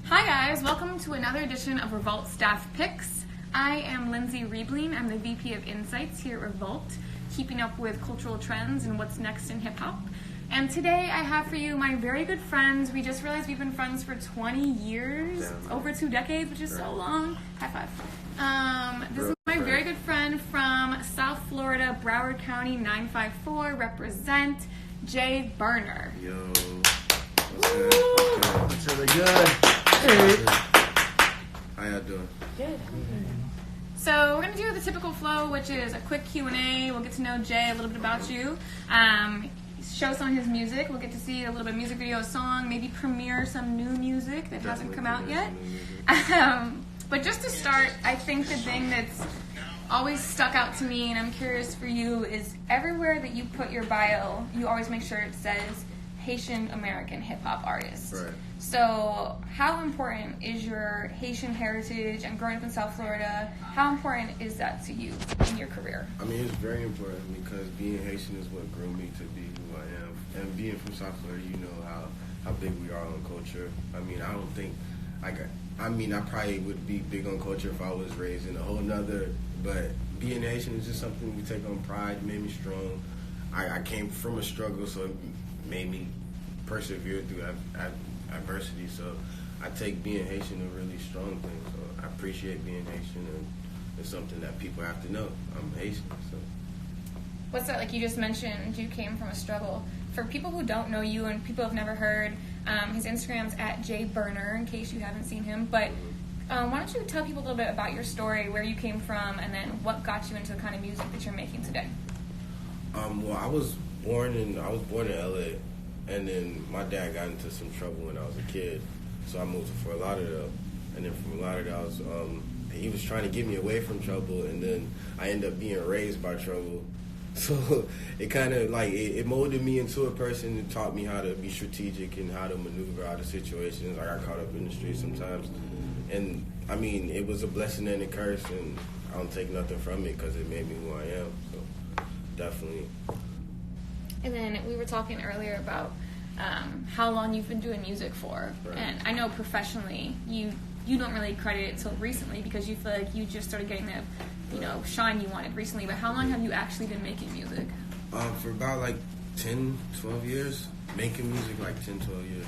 Hi guys, welcome to another edition of Revolt Staff Picks. I am Lindsay Riebling. I'm the VP of Insights here at Revolt, keeping up with cultural trends and what's next in hip-hop. And today I have for you my very good friends. We just realized we've been friends for 20 years, over 2 decades, which is so long. High five. This is my very good friend from South Florida, Broward County, 954, represent Jay Burna. Yo. What's really good? Hey. How y'all doing? Good. So we're going to do the typical flow, which is a quick Q&A. We'll get to know Jay a little bit about you. Show some of his music. We'll get to see a little bit of music video, song, maybe premiere some new music that hasn't come out yet. But just to start, I think the thing that's always stuck out to me, and I'm curious for you, is everywhere that you put your bio, you always make sure it says Haitian American hip hop artist. Right. So how important is your Haitian heritage and growing up in South Florida? How important is that to you in your career? I mean, it's very important because being Haitian is what grew me to be who I am. And being from South Florida, you know how big we are on culture. I mean, I don't think I probably would be big on culture if I was raised in a whole nother, but being Haitian is just something we take on pride, made me strong. I came from a struggle, so it made me persevere through adversity. So I take being Haitian a really strong thing. So I appreciate being Haitian, and it's something that people have to know. I'm Haitian. So what's that like? You just mentioned you came from a struggle. For people who don't know you and people have never heard, his Instagram's at Jay Burna, in case you haven't seen him. But why don't you tell people a little bit about your story, where you came from, and then what got you into the kind of music that you're making today? Well, I was born in LA, and then my dad got into some trouble when I was a kid, so I moved to Fort Lauderdale, and then from Lauderdale, he was trying to get me away from trouble, and then I ended up being raised by trouble. So it kind of like it molded me into a person that taught me how to be strategic and how to maneuver out of situations. I got caught up in the street sometimes, and I mean, it was a blessing and a curse, and I don't take nothing from it because it made me who I am. So definitely. And then we were talking earlier about how long you've been doing music for. Right. And I know professionally you don't really credit it till recently because you feel like you just started getting the shine you wanted recently. But how long have you actually been making music? For about like 10, 12 years. Making music like 10, 12 years.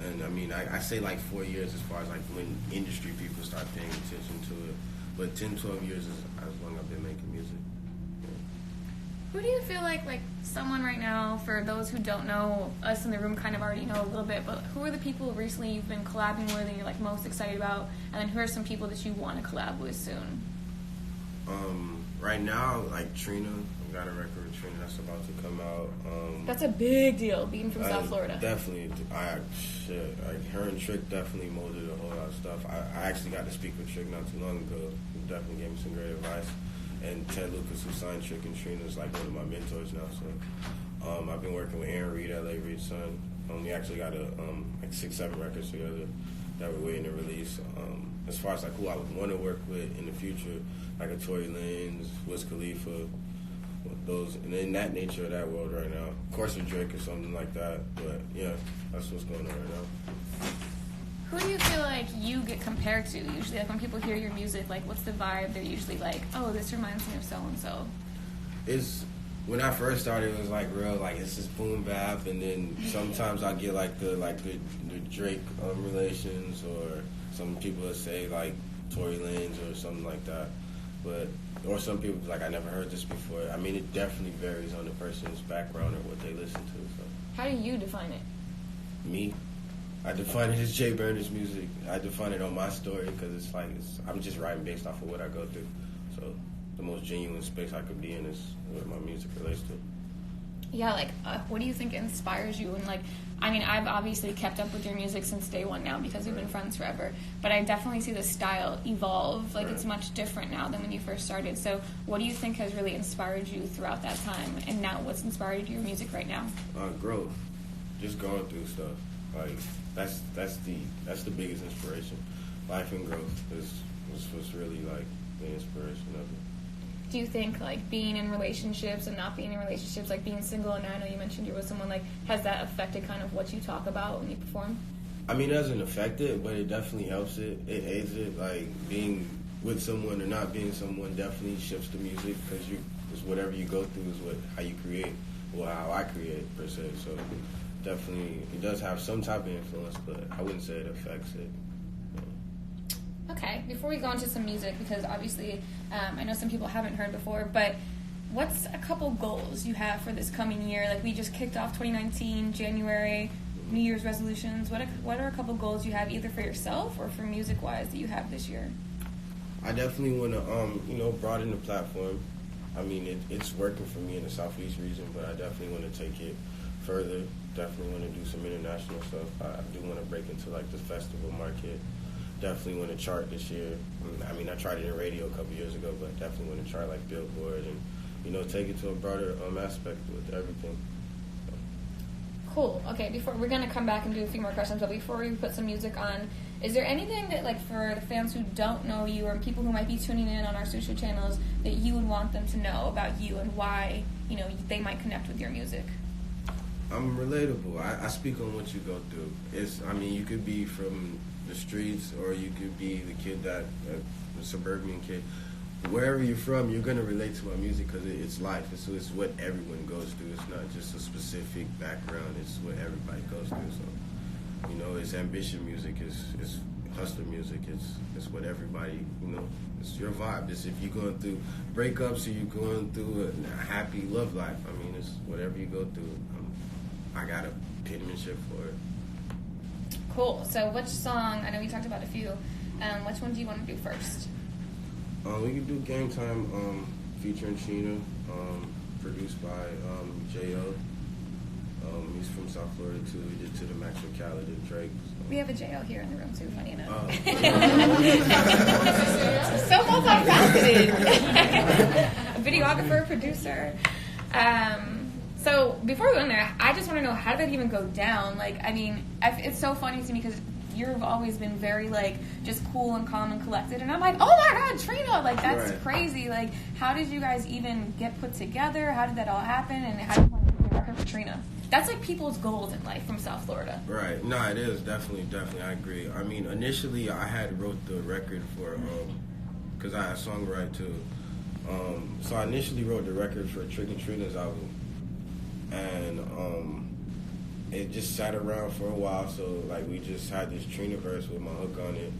And I mean, I say like 4 years as far as like when industry people start paying attention to it. But 10, 12 years is as long as I've been making music. Who do you feel like someone right now, for those who don't know, us in the room kind of already know a little bit, but who are the people recently you've been collabing with and you're like most excited about? And then who are some people that you want to collab with soon? Right now, like Trina, we got a record with Trina that's about to come out. That's a big deal, being from South Florida. Definitely. Her and Trick definitely molded a whole lot of stuff. I actually got to speak with Trick not too long ago. He definitely gave me some great advice. And Ted Lucas, who signed Trick and Trina, is like one of my mentors now. So I've been working with Aaron Reed, L.A. Reid's son. We actually got like 6, 7 records together that we're waiting to release. As far as like who I would want to work with in the future, like a Tory Lanez, Wiz Khalifa, those, and in that nature of that world right now. Of course, a Drake or something like that. But yeah, that's what's going on right now. Who do you feel like you get compared to usually? Like when people hear your music, like what's the vibe? They're usually like, oh, this reminds me of so and so. When I first started, it was like real, like it's just boom bap, and then sometimes I get like the Drake relations, or some people would say like Tory Lanez or something like that. Or some people like, I never heard this before. I mean, it definitely varies on the person's background or what they listen to. So. How do you define it? Me? I define it as Jay Burna's music. I define it on my story because I'm just writing based off of what I go through. So the most genuine space I could be in is what my music relates to. Yeah, like what do you think inspires you? And like, I mean, I've obviously kept up with your music since day one now because we've been friends forever. But I definitely see the style evolve. Like it's much different now than when you first started. So what do you think has really inspired you throughout that time? And now what's inspired your music right now? Growth. Just going through stuff. Like that's the biggest inspiration. Life and growth is what's really like the inspiration of it. Do you think like being in relationships and not being in relationships, like being single, and I know you mentioned you're with someone, like has that affected kind of what you talk about when you perform? I mean, it doesn't affect it, but it definitely helps it. It aids it. Like, being with someone or not being someone definitely shifts the music, because it's whatever you go through is how you create, or how I create, per se. So definitely, it does have some type of influence, but I wouldn't say it affects it. Okay, before we go into some music, because obviously I know some people haven't heard before, but what's a couple goals you have for this coming year? Like, we just kicked off 2019, January, New Year's resolutions. What are a couple goals you have, either for yourself or for music-wise, that you have this year? I definitely want to, broaden the platform. I mean, it's working for me in the Southeast region, but I definitely want to take it further. Definitely want to do some international stuff. I do want to break into, like, the festival market. Definitely want to chart this year. I mean, I tried it in radio a couple years ago, but definitely want to chart, like, Billboard and, take it to a broader aspect with everything. Cool. Okay, before we're going to come back and do a few more questions, but before we put some music on, is there anything that, like, for the fans who don't know you or people who might be tuning in on our social channels, that you would want them to know about you and why, they might connect with your music? I'm relatable. I speak on what you go through. You could be from the streets, or you could be the kid the suburban kid. Wherever you're from, you're going to relate to my music, because it's life. It's what everyone goes through. It's not just a specific background. It's what everybody goes through. So, it's ambition music. It's hustler music. It's what everybody, it's your vibe. It's if you're going through breakups or you're going through a happy love life. I mean, it's whatever you go through. I got a penmanship for it. Cool. So which song, I know we talked about a few, which one do you want to do first? We can do Game Time featuring Sheena, produced by J.O. He's from South Florida too. He did To The Max with Khaled and Drake. So. We have a J.O. here in the room too, funny enough. So multifaceted. A videographer, producer. So before we go in there, I just want to know, how did that even go down? Like, I mean, it's so funny to me because you've always been very, like, just cool and calm and collected. And I'm like, oh my God, Trina, like, that's right. Crazy. Like, how did you guys even get put together? How did that all happen? And how did you want to do a record for Trina? That's like people's goals in life from South Florida. Right. No, it is. Definitely. I agree. I mean, initially I had wrote the record for, because I songwrite too. So I initially wrote the record for Trick and Trina's album. And it just sat around for a while, so like we just had this Trina verse with my hook on it,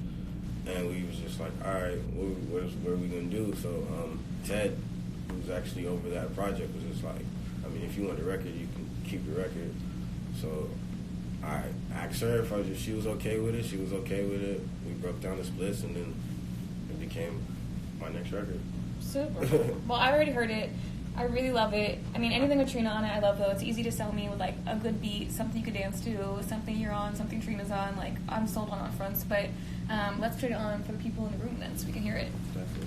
and we was just like, all right, what are we gonna do? So Ted, who's actually over that project, was just like, I mean, if you want the record, you can keep the record. So I asked her if she was okay with it. She was okay with it. We broke down the splits, and then it became my next record. Super. Well, I already heard it. I really love it. I mean, anything with Trina on it, I love, though. It's easy to sell me with, like, a good beat, something you could dance to, something you're on, something Trina's on. Like, I'm sold on fronts. But let's put it on for the people in the room then, so we can hear it. Definitely.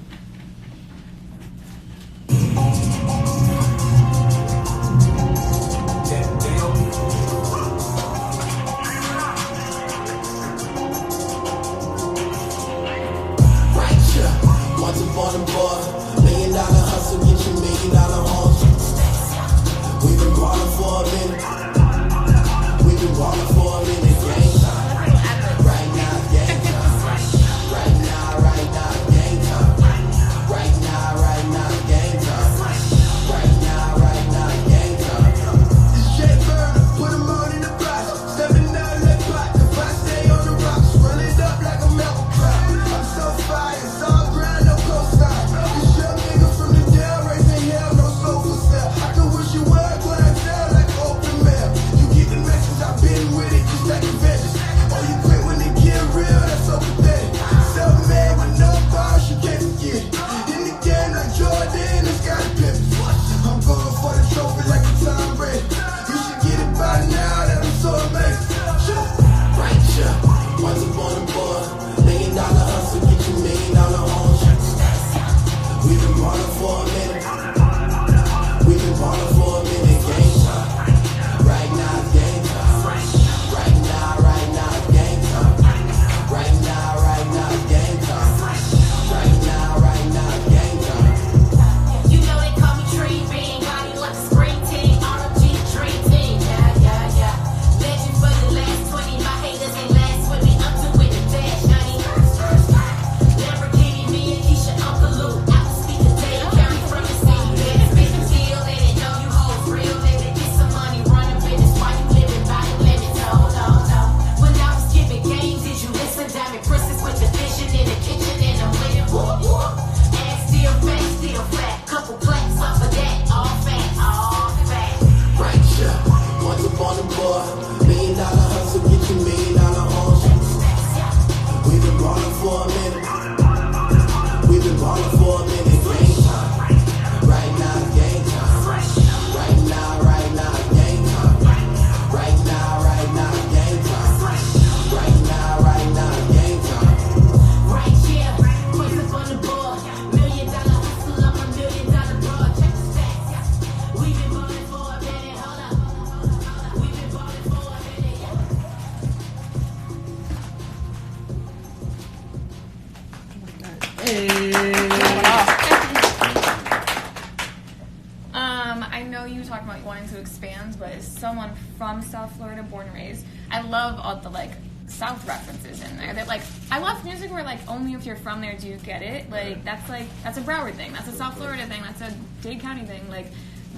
I know you talked about wanting to expand, but as someone from South Florida, born and raised, I love all the like South references in there. That like I love music where like only if you're from there do you get it. Like that's a Broward thing. That's a South Florida thing. That's a Dade County thing. Like,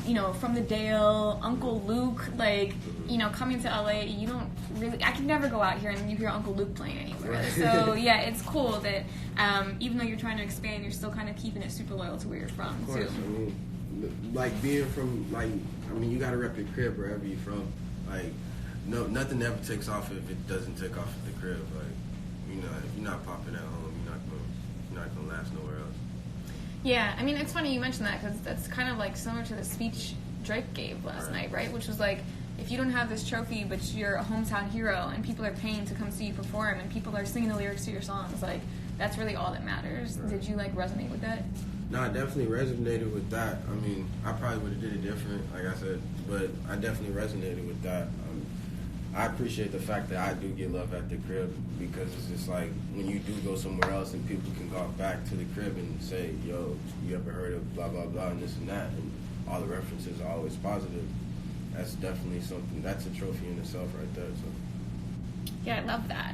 you know, from the Dale, Uncle Luke, like, you know, coming to LA, you don't really, I can never go out here and you hear Uncle Luke playing anywhere. Right. So, yeah, it's cool that even though you're trying to expand, you're still kind of keeping it super loyal to where you're from, of course, too. I mean, like, being from, like, I mean, you got to rep your crib wherever you're from. Like, no, nothing ever takes off if it doesn't take off at the crib. Like, you know, if you're not popping at home, you're not gonna last nowhere else. Yeah, I mean, it's funny you mentioned that because that's kind of like similar to the speech Drake gave last night, right? Which was like, if you don't have this trophy, but you're a hometown hero and people are paying to come see you perform and people are singing the lyrics to your songs, like, that's really all that matters. Right. Did you, like, resonate with that? No, I definitely resonated with that. I mean, I probably would have did it different, like I said, but I definitely resonated with that. I appreciate the fact that I do get love at the crib because it's just like when you do go somewhere else and people can go back to the crib and say, yo, you ever heard of blah, blah, blah, and this and that, and all the references are always positive. That's definitely something, that's a trophy in itself right there. So. Yeah, I love that.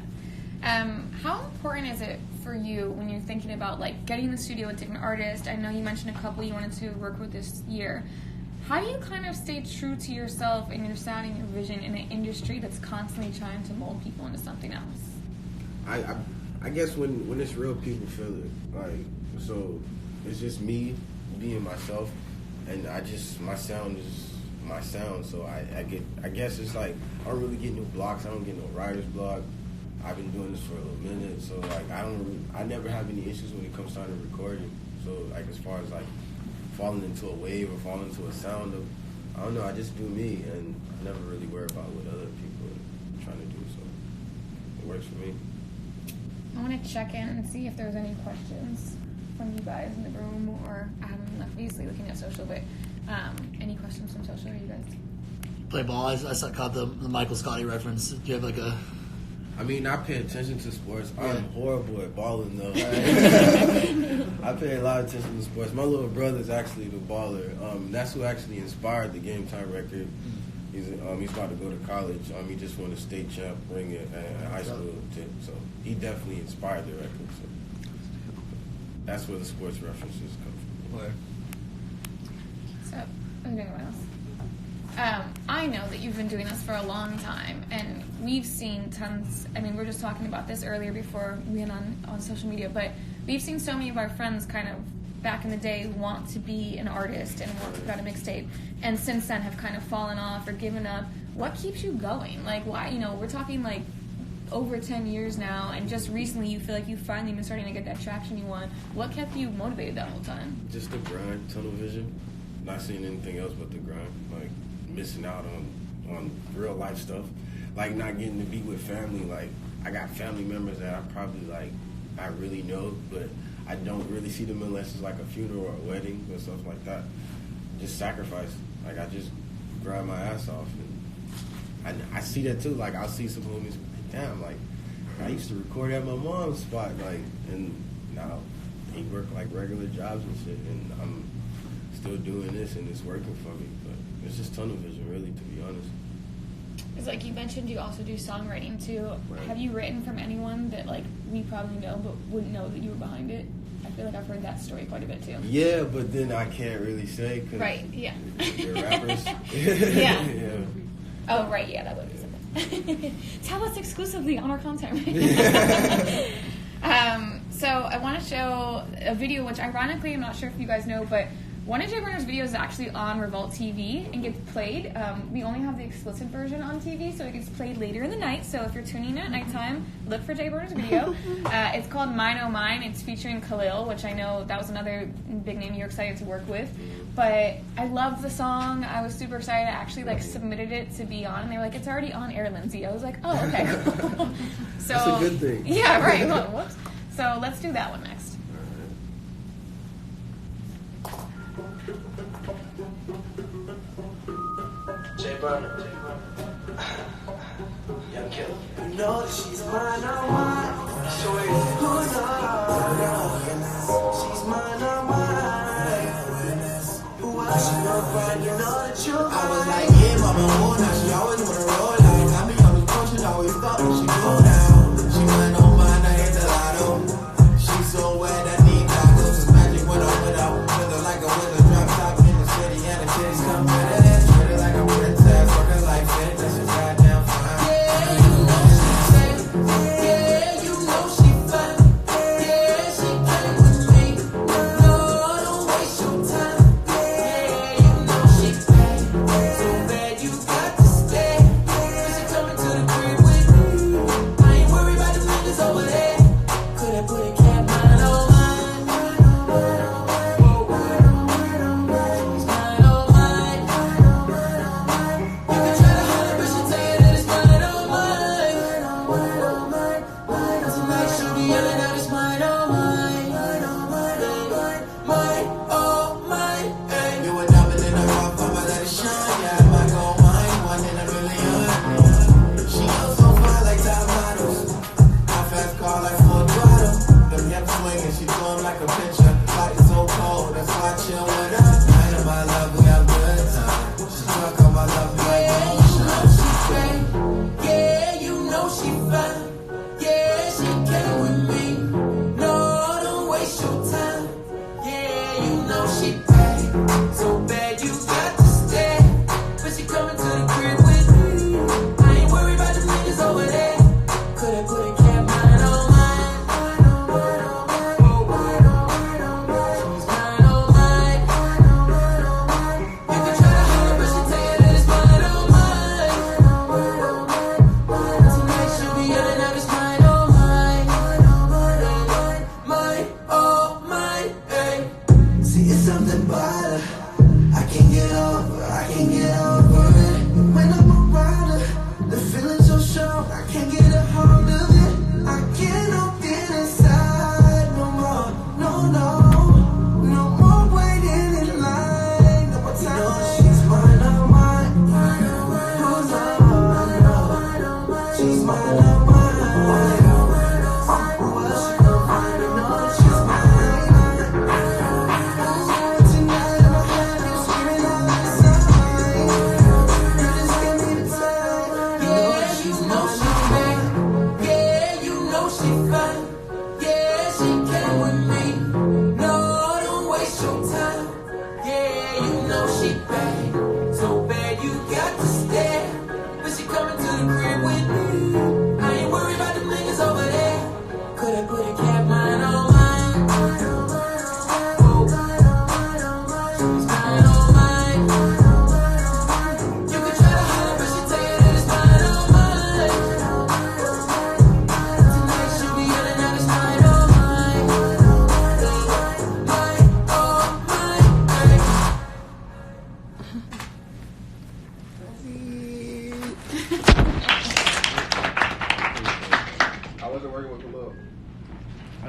How important is it for you when you're thinking about like getting in the studio with different artists? I know you mentioned a couple you wanted to work with this year. How do you kind of stay true to yourself and your sound and your vision in an industry that's constantly trying to mold people into something else? I guess when it's real, people feel it. Like, so it's just me being myself, and my sound is my sound. So I guess it's like I don't really get no blocks. I don't get no writer's block. I've been doing this for a little minute, so like I never have any issues when it comes time to recording. So like as far as like falling into a wave or falling into a sound of, I don't know, I just do me, and I never really worry about what other people are trying to do, so it works for me. I want to check in and see if there's any questions from you guys in the room, or I haven't been obviously looking at social, but any questions from social, you guys? Play ball, I caught the Michael Scotty reference. Do you have like a... I mean, I pay attention to sports. I'm horrible at balling, though. I pay a lot of attention to sports. My little brother's actually the baller. That's who actually inspired the Game Time record. He's about to go to college. He just won a state champ ring at high school, so he definitely inspired the record. So that's where the sports references come from. So, anyone else? I know that you've been doing this for a long time, and we've seen tons. I mean, we were just talking about this earlier before we went on social media, but we've seen so many of our friends kind of back in the day want to be an artist and want to put out a mixtape, and since then have kind of fallen off or given up. What keeps you going? Like, why? You know, we're talking like over 10 years now, and just recently you feel like you've finally been starting to get that traction you want. What kept you motivated that whole time? Just the grind, tunnel vision, not seeing anything else but the grind. Like, missing out on real life stuff, like not getting to be with family. Like, I got family members that I probably like I really know, but I don't really see them unless it's like a funeral or a wedding or stuff like that. Just sacrifice. Like, I just grind my ass off, and I see that too. Like, I'll see some homies, damn, like I used to record at my mom's spot, like, and now they work like regular jobs and shit, and I'm still doing this and it's working for me. But it's just tunnel vision, really, to be honest. It's like you mentioned you also do songwriting too. Right. Have you written from anyone that like we probably know but wouldn't know that you were behind it? I feel like I've heard that story quite a bit too. Yeah, but then I can't really say because they're rappers. Yeah. Oh, right, yeah, that would be something. Tell us exclusively on our content. So I want to show a video, which ironically, I'm not sure if you guys know, but one of Jay Burner's videos is actually on RevoltTv and gets played. We only have the explicit version on TV, so it gets played later in the night. So if you're tuning in at nighttime, look for Jay Burner's video. It's called Mine Oh Mine. It's featuring Khalil, which I know that was another big name you're excited to work with. But I love the song. I was super excited. I actually submitted it to be on, and they were like, "It's already on air, Lindsay." I was like, "Oh, okay." So that's a good thing. Yeah, right. Well, whoops. So let's do that one next. Jay Burner. Young kid. You know that she's mine, I'm mine. Show you who knows. She's mine, I'm mine. Who else you gonna find? You know that you're mine. I was like, yeah, mama, oh, now she always wanna roll out. Got me on the porch and always thought that she go down. She mine, oh, mine, I hit the lotto. She's so wet, I need tacos. It's magic when I'm without. With her like a window drop top in the city, and the titties come with it. Treat her like a princess, fuck her like fitness. She's goddamn fine.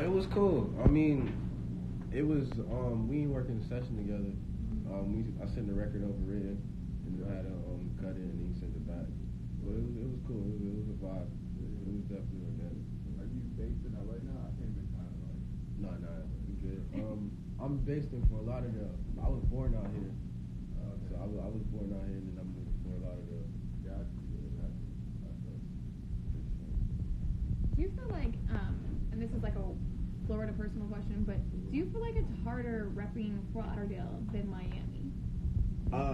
It was cool. I mean, it was, we ain't working a session together. I sent the record over written, and I had to cut it, and he sent it back. But it was cool. It was a vibe. It was definitely organic. Are you based in LA now? I came in kind of like... No, we good. I'm based in Fort Lauderdale. I was born out here. So I was born out here, and then I moved to Fort Lauderdale. Do you feel like, and this is like a Florida personal question, but do you feel like it's harder repping Fort Lauderdale than Miami?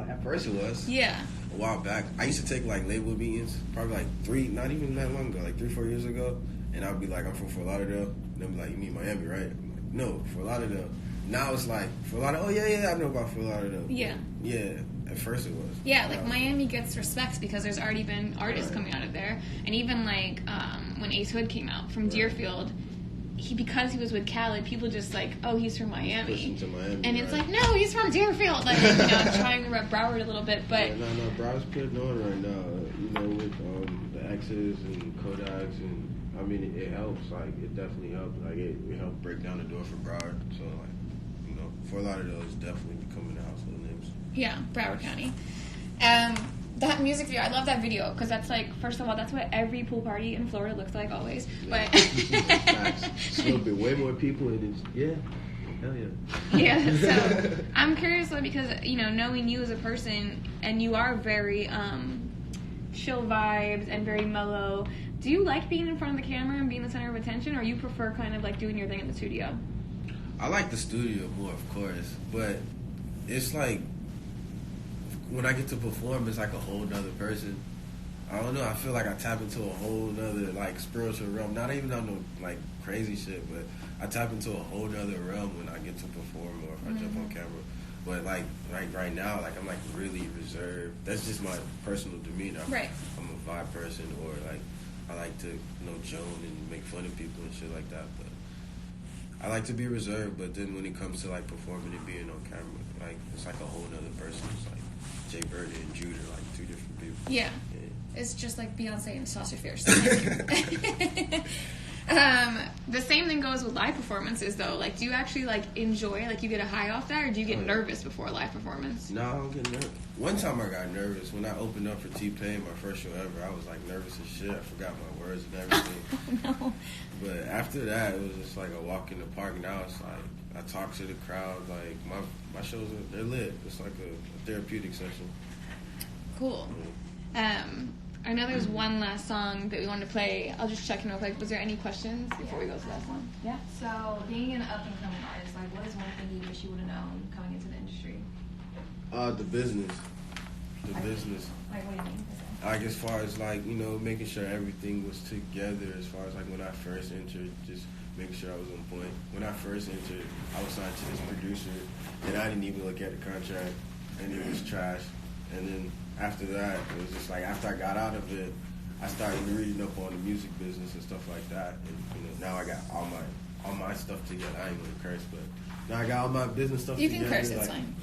At first it was. Yeah. A while back. I used to take like label meetings, probably like not even that long ago, like 3-4 years ago, and I'd be like, I'm from Fort Lauderdale. And they'd be like, you mean Miami, right? I'm like, no, Fort Lauderdale. Now it's like, Fort Lauderdale, oh yeah, I know about Fort Lauderdale. Yeah. Yeah, at first it was. Yeah, like Miami gets respect because there's already been artists coming out of there. And even like when Ace Hood came out from Deerfield, because he was with Khaled, people just like, oh, he's from Miami. Pushing to Miami, and it's like, no, he's from Deerfield. Like, you know, trying to rep Broward a little bit, but... Yeah, no, Broward's putting on right now, you know, with the X's and Kodaks, and I mean, it helps, like, it definitely helps, like, it helped break down the door for Broward, so, like, you know, Fort Lauderdale is definitely becoming the household names. Yeah, Broward County. That music video, I love that video, because that's like, first of all, that's what every pool party in Florida looks like always, Yeah. but a little bit way more people, and it's hell yeah. Yeah, so I'm curious though, because knowing you as a person, and you are very chill vibes and very mellow. Do you like being in front of the camera and being the center of attention, or you prefer kind of like doing your thing in the studio? I like the studio more, of course, but it's like when I get to perform, it's like a whole nother person. I don't know. I feel like I tap into a whole nother like spiritual realm. Not even on no like crazy shit, but I tap into a whole nother realm when I get to perform or if I jump on camera. But like right now, like I'm like really reserved. That's just my personal demeanor. Right. I'm a vibe person, or like I like to joan and make fun of people and shit like that. But I like to be reserved. But then when it comes to like performing and being on camera, like it's like a whole nother person. It's like Jay Burna and Judah, like two different people. Yeah. It's just like Beyonce and Sasha Fierce. The same thing goes with live performances, though. Like, do you actually like enjoy? Like, you get a high off that, or do you get nervous before a live performance? No, I don't get nervous. One time I got nervous when I opened up for T-Pain, my first show ever. I was like nervous as shit. I forgot my words and everything. Oh, no. But after that, it was just like a walk in the park. Now it's like I talk to the crowd. Like my shows they're lit. It's like a therapeutic session. Cool. I know there's one last song that we wanted to play. I'll just check in real quick. Was there any questions before we go to that song? Yeah. So, being an up-and-coming artist, like, what is one thing you wish you would have known coming into the industry? The business. Like, what do you mean? Like as far as like making sure everything was together. As far as like when I first entered, just making sure I was on point. When I first entered, I was signed to this producer, and I didn't even look at the contract, and it was trash. And then after that, it was just like after I got out of it, I started reading up on the music business and stuff like that. And now I got all my stuff together. I ain't gonna curse, but now I got all my business stuff You together. can curse, it's fine.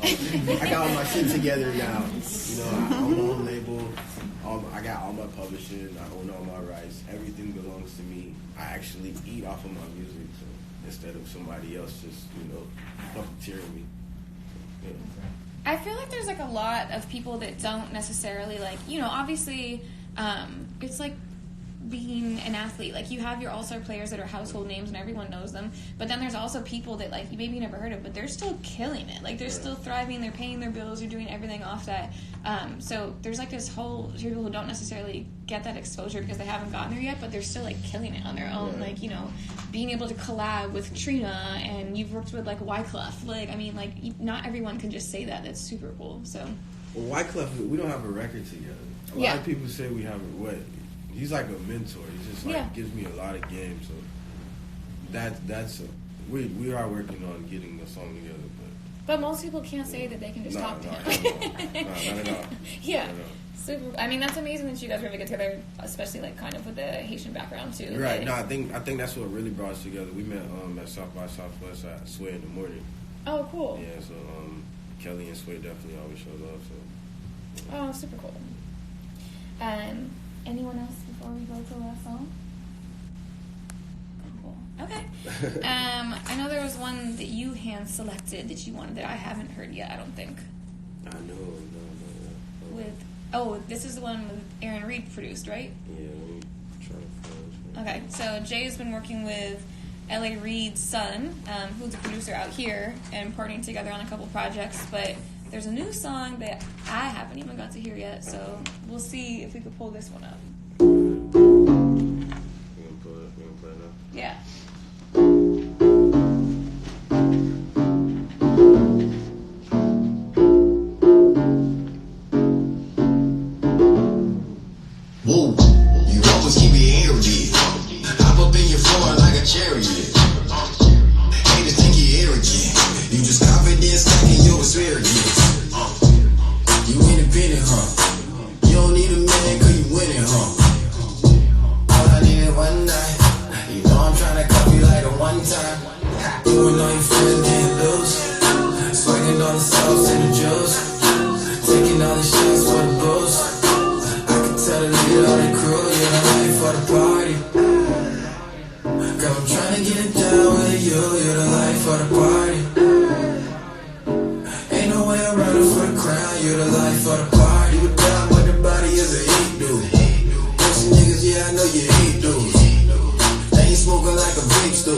I got all my shit together now. I own my own label. I got all my publishing. I own all my rights. Everything belongs to me. I actually eat off of my music, so instead of somebody else just puppeteering me. So, yeah. I feel like there's like a lot of people that don't necessarily like, obviously it's like being an athlete. Like, you have your all-star players that are household names and everyone knows them, but then there's also people that like you maybe never heard of, but they're still killing it. Like, they're still thriving, they're paying their bills, they're doing everything off that. So there's like this whole people who don't necessarily get that exposure because they haven't gotten there yet, but they're still like killing it on their own. Like, being able to collab with Trina, and you've worked with like Wyclef. Like, I mean, like, not everyone can just say that. That's super cool. So well, Wyclef, we don't have a record together. A lot of people say we have what. He's like a mentor. He just like gives me a lot of game. So we are working on getting the song together. But most people can't say that they can just talk to him. Not at all. Yeah. Super. I mean, that's amazing that you guys really get together, especially like kind of with the Haitian background too. Right. Like, No, I think that's what really brought us together. We met at South by Southwest at Sway in the morning. Oh, cool. Yeah. So Kelly and Sway definitely always show love. So. Oh, super cool. Anyone else before we go to the last song? Cool. Okay. I know there was one that you hand selected that you wanted that I haven't heard yet. I don't think. I know. This is the one with Aaron Reed produced, right? Yeah. Let me try to find it. Okay. So Jay's been working with L.A. Reid's son, who's a producer out here, and partnering together on a couple projects, but there's a new song that I haven't even got to hear yet, so we'll see if we could pull this one up. We gonna play it now? Yeah. Whoa, you always keep your energy. Hop up in your floor like a chariot. Haters think you're arrogant. You just confident stacking your asparagus. You independent, huh? You don't need a man cause you winning, huh? All I needed one night. You know I'm tryna copy like a one time. You and all your friends didn't lose. Swagging all the sauce and the juice. Taking all the shots for the booze. Tell the leader of the crew, you're the life for the party. Girl, I'm tryna get it down with you, you're the life for the party. Ain't no way around it for the crown, you're the life for the party. You down with the body as a heat dude. Pussy niggas, yeah, I know you hate dudes. They ain't smoking like a vape stool.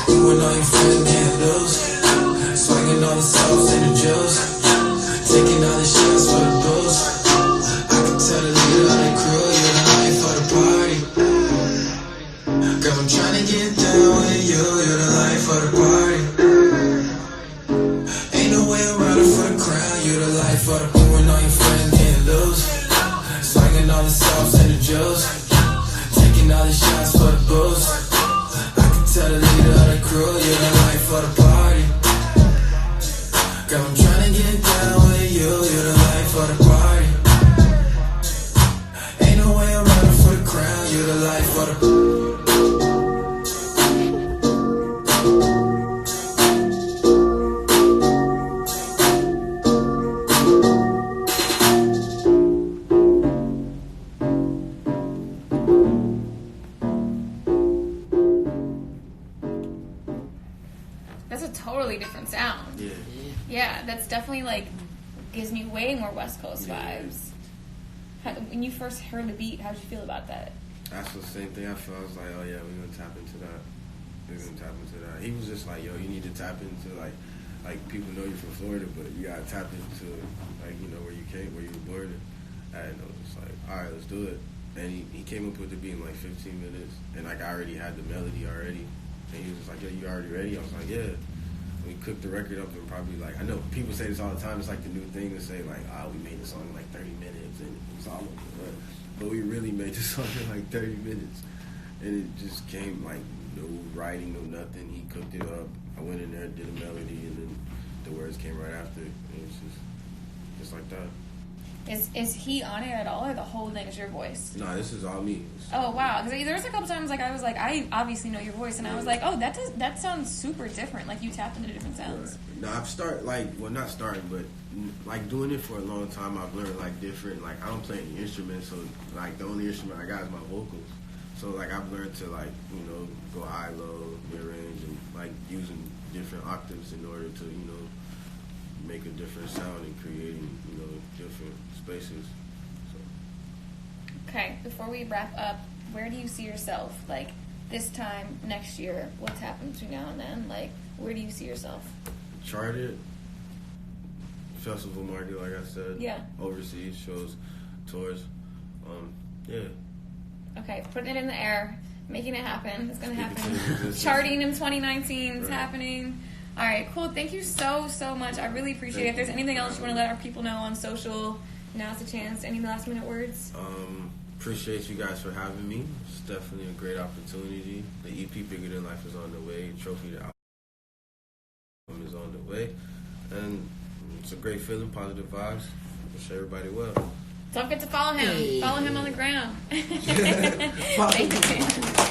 You and all your friends getting loose. Swinging all the sauce and the juice. Taking all the shots for the booze. I can tell the leader of the crew, you're the life of the party. Girl, I'm trying to get down with you, you're the life of the party. Ain't no way around it for the crown, you're the life of the crew. And all your friends getting loose. Swinging all the sauce and the juice. Taking all the shots for the booze. I can tell the leader of the crew, you're the life of the party. Girl, I'm trying to get down with you, you're the life of the party. Ain't no way around it for the crown, you're the life of the That's a totally different sound. Yeah. Yeah, that's definitely like gives me way more West Coast vibes. When you first heard the beat, how'd you feel about that? That's the same thing I felt. I was like, oh yeah, we're gonna tap into that. We're gonna tap into that. He was just like, yo, you need to tap into like people know you're from Florida, but you gotta tap into like, you know, where you came, where you were born. And I was just like, all right, let's do it. And he came up with the beat in like 15 minutes, and like I already had the melody already. And he was just like, yo, you already ready? I was like, yeah. We cooked the record up in probably like, I know people say this all the time, it's like the new thing to say like, we made the song in like 30 minutes and it was all over. But we really made the song in like 30 minutes. And it just came like no writing, no nothing. He cooked it up. I went in there, did a melody, and then the words came right after. And it's just like that. Is he on it at all, or the whole thing is your voice? No, this is all me. Oh wow! Because there was a couple times like I was like, I obviously know your voice, and I was like, oh, that sounds super different. Like you tapped into different sounds. Right. No, not starting, but like doing it for a long time. I've learned like different. Like I don't play any instruments, so like the only instrument I got is my vocals. So like I've learned to like, you know, go high, low, mid range, and like using different octaves in order to, you know, make a different sound and creating, you know, different spaces. So. Okay, before we wrap up, where do you see yourself? Like this time next year, what's happened between now and then? Like where do you see yourself? Charted, festival market, like I said. Yeah. Overseas shows, tours. Yeah. Okay, putting it in the air, making it happen. It's gonna happen. Charting in 2019 is happening. All right, cool. Thank you so much. I really appreciate it. If there's anything else you want to let our people know on social, now's the chance. Any last minute words? Appreciate you guys for having me. It's definitely a great opportunity. The EP Bigger Than Life is on the way. Trophy the album is on the way. And it's a great feeling, positive vibes. Wish everybody well. Don't forget to follow him. Hey. Follow him on the ground. Thank you.